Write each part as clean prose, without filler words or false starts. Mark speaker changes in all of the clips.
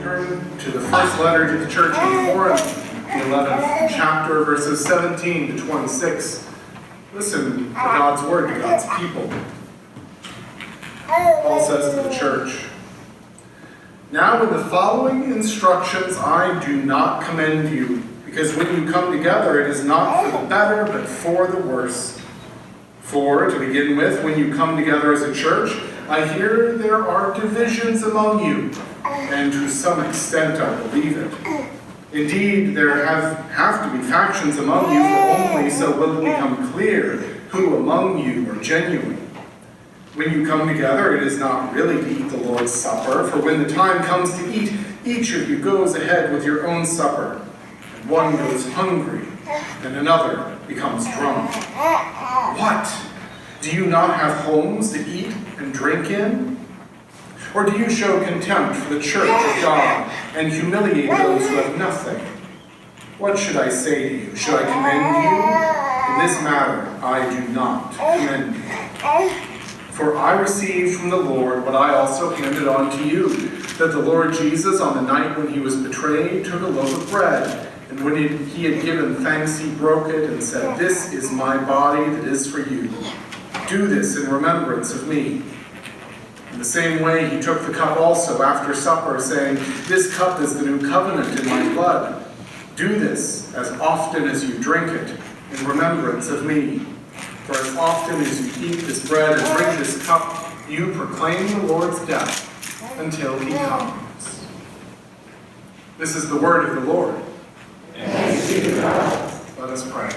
Speaker 1: turn to the first letter to the church in Corinth, the 11th chapter, verses 17 to 26. Listen to God's word to God's people. Paul says to the church, "Now in the following instructions I do not commend you, because when you come together it is not for the better, but for the worse. For, to begin with, when you come together as a church, I hear there are divisions among you, and to some extent I believe it. Indeed, there have to be factions among you, for only so will it become clear who among you are genuine. When you come together, it is not really to eat the Lord's Supper, for when the time comes to eat, each of you goes ahead with your own supper, and one goes hungry, and another becomes drunk. What? Do you not have homes to eat and drink in? Or do you show contempt for the church of God and humiliate those who have nothing? What should I say to you? Should I commend you? In this matter, I do not commend you. For I received from the Lord what I also handed on to you, that the Lord Jesus, on the night when he was betrayed, took a loaf of bread, and when he had given thanks, he broke it and said, 'This is my body that is for you. Do this in remembrance of me.' In the same way, he took the cup also after supper, saying, 'This cup is the new covenant in my blood. Do this as often as you drink it in remembrance of me. For as often as you eat this bread and drink this cup, you proclaim the Lord's death until he comes.'" This is the word of the Lord.
Speaker 2: Thanks be to God.
Speaker 1: Let us pray.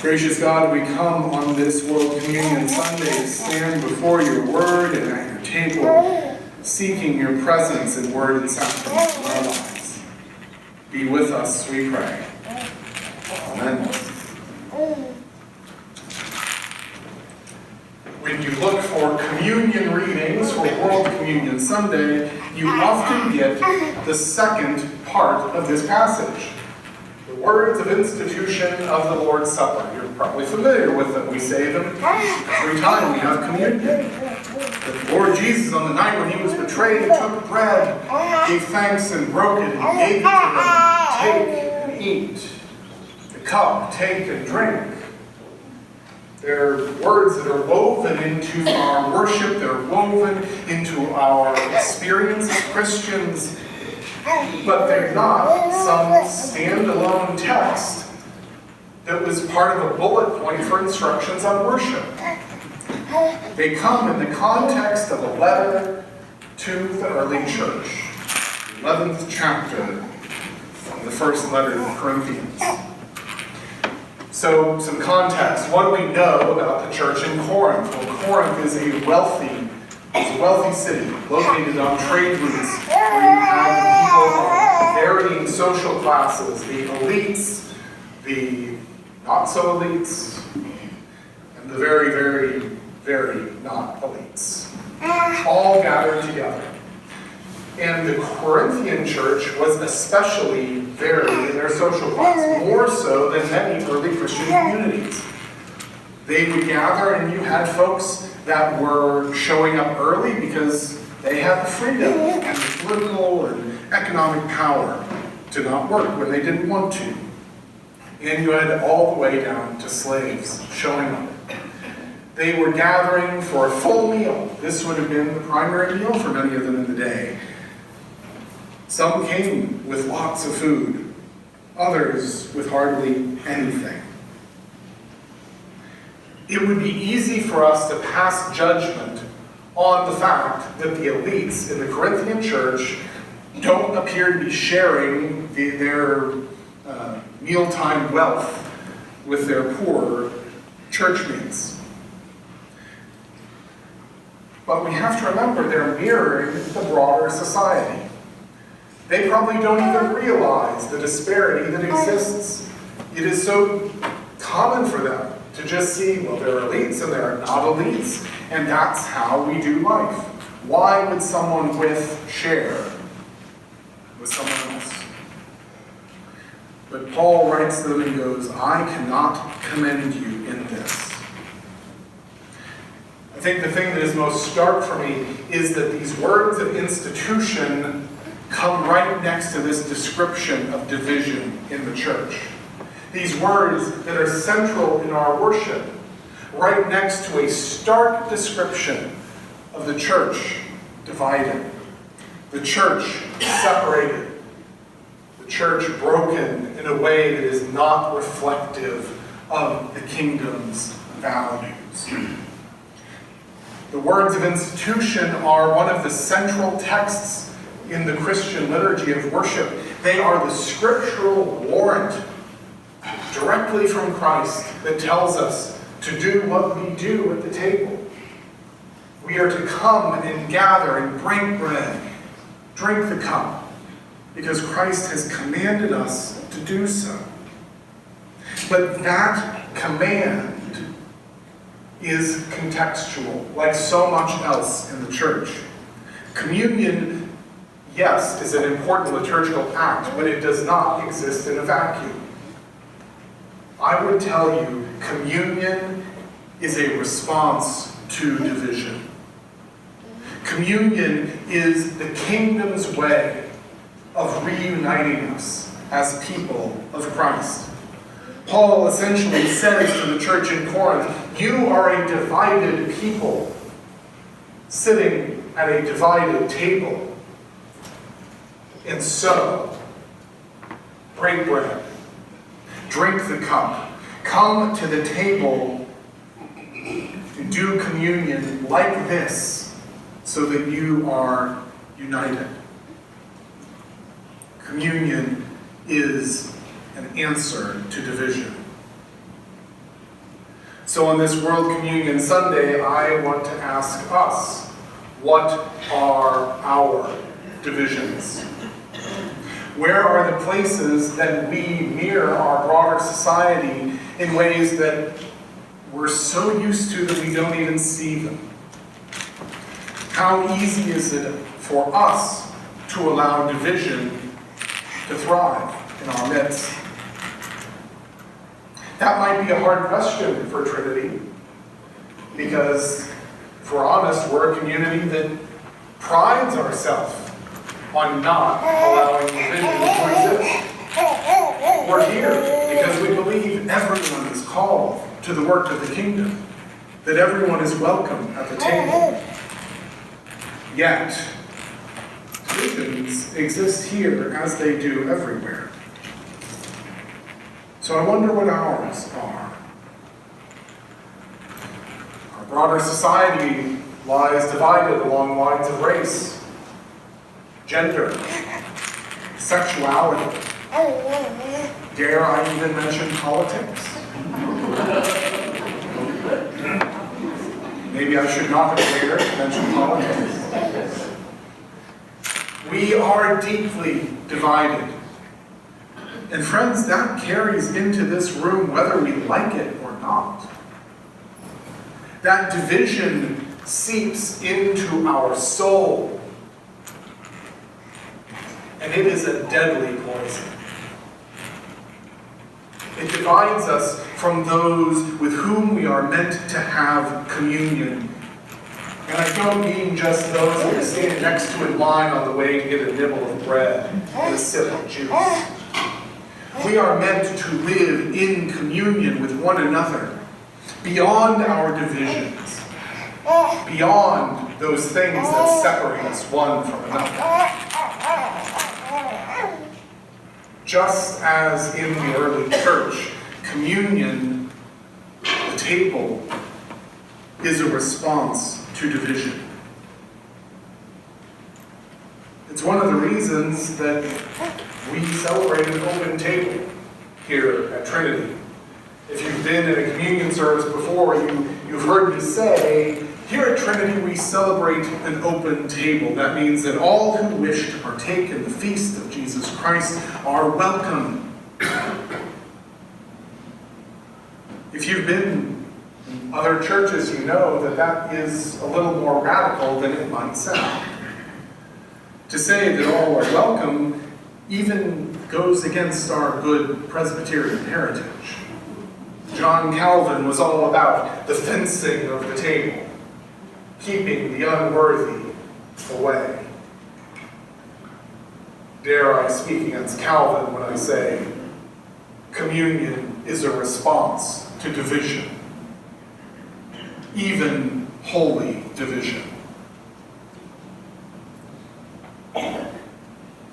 Speaker 1: Gracious God, we come on this World Communion Sunday to stand before your word and at your table, seeking your presence in word and sacrament in our lives. Be with us, we pray. Amen. When you look for communion readings for World Communion Sunday, you often get the second part of this passage. The words of institution of the Lord's Supper. You're probably familiar with them. We say them every time we have communion. The Lord Jesus, on the night when he was betrayed, took bread, gave thanks and broke it, and gave it to them. Take and eat. The cup, take and drink. They're words that are woven into our worship. They're woven into our experience as Christians. But they're not some standalone text that was part of a bullet point for instructions on worship. They come in the context of a letter to the early church, the 11th chapter of the first letter to the Corinthians. So, some context. What do we know about the church in Corinth? Well, Corinth is a wealthy city located on trade routes where you have people of varying social classes, the elites, the not so elites, and the very, very, very not elites, all gathered together. And the Corinthian church was especially varied in their social class, more so than many early Christian communities. They would gather, and you had folks that were showing up early because they had the freedom and the political and economic power to not work when they didn't want to. And you had all the way down to slaves showing up. They were gathering for a full meal. This would have been the primary meal for many of them in the day. Some came with lots of food, others with hardly anything. It would be easy for us to pass judgment on the fact that the elites in the Corinthian church don't appear to be sharing their mealtime wealth with their poorer churchmates. But we have to remember they're mirroring the broader society. They probably don't even realize the disparity that exists. It is so common for them to just see, well, there are elites and there are not elites, and that's how we do life. Why would someone with share with someone else? But Paul writes to them and goes, I cannot commend you in this. I think the thing that is most stark for me is that these words of institution come right next to this description of division in the church. These words that are central in our worship, right next to a stark description of the church divided, the church separated, the church broken in a way that is not reflective of the kingdom's values. The words of institution are one of the central texts in the Christian liturgy of worship. They are the scriptural warrant directly from Christ that tells us to do what we do at the table. We are to come and gather and break bread, drink the cup, because Christ has commanded us to do so. But that command is contextual, like so much else in the church. Communion, yes, is an important liturgical act, but it does not exist in a vacuum. I would tell you, communion is a response to division. Communion is the kingdom's way of reuniting us as people of Christ. Paul essentially says to the church in Corinth, you are a divided people, sitting at a divided table. And so, break bread, drink the cup, come to the table, and do communion like this, so that you are united. Communion is an answer to division. So on this World Communion Sunday, I want to ask us, what are our divisions? Where are the places that we mirror our broader society in ways that we're so used to that we don't even see them? How easy is it for us to allow division to thrive in our midst? That might be a hard question for Trinity, because if we're honest, we're a community that prides ourselves on not allowing division to exist. We're here because we believe everyone is called to the work of the kingdom, that everyone is welcome at the table. Yet, divisions exist here as they do everywhere. So I wonder what ours are. Our broader society lies divided along lines of race, gender, sexuality. Dare I even mention politics? Maybe I should not have dared to mention politics. We are deeply divided. And friends, that carries into this room whether we like it or not. That division seeps into our soul. And it is a deadly poison. It divides us from those with whom we are meant to have communion. And I don't mean just those that we stand next to in line on the way to get a nibble of bread and a sip of juice. We are meant to live in communion with one another, beyond our divisions, beyond those things that separate us one from another. Just as in the early church, communion, the table, is a response to division. It's one of the reasons that we celebrate an open table here at Trinity. If you've been in a communion service before, you've heard me say, here at Trinity we celebrate an open table. That means that all who wish to partake in the feast of Jesus Christ are welcome. If you've been in other churches, you know that that is a little more radical than it might sound. To say that all are welcome even goes against our good Presbyterian heritage. John Calvin was all about the fencing of the table. keeping the unworthy away. Dare I speak against Calvin when I say communion is a response to division, even holy division.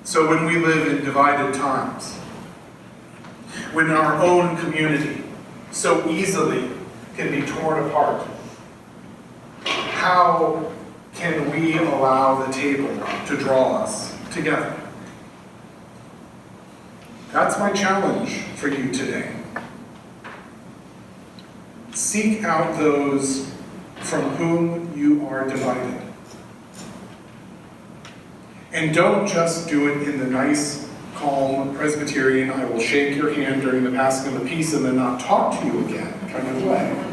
Speaker 1: So when we live in divided times, when our own community so easily can be torn apart, how can we allow the table to draw us together? That's my challenge for you today. Seek out those from whom you are divided. And don't just do it in the nice, calm, Presbyterian, I will shake your hand during the passing of the peace and then not talk to you again kind of way.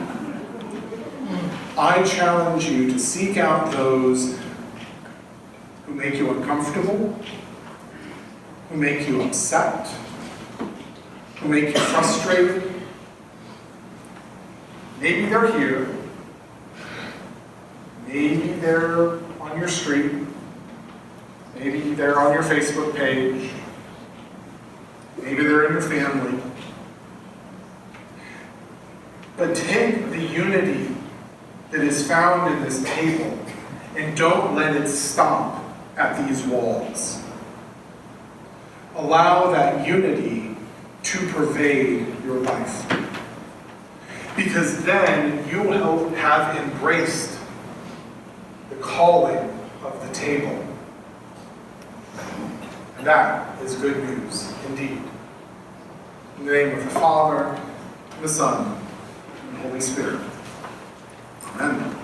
Speaker 1: I challenge you to seek out those who make you uncomfortable, who make you upset, who make you frustrated. Maybe they're here. Maybe they're on your street. Maybe they're on your Facebook page. Maybe they're in your family. But take the unity that is found in this table and don't let it stop at these walls. Allow that unity to pervade your life. Because then you will have embraced the calling of the table. And that is good news indeed. In the name of the Father, and the Son, and the Holy Spirit. Amen.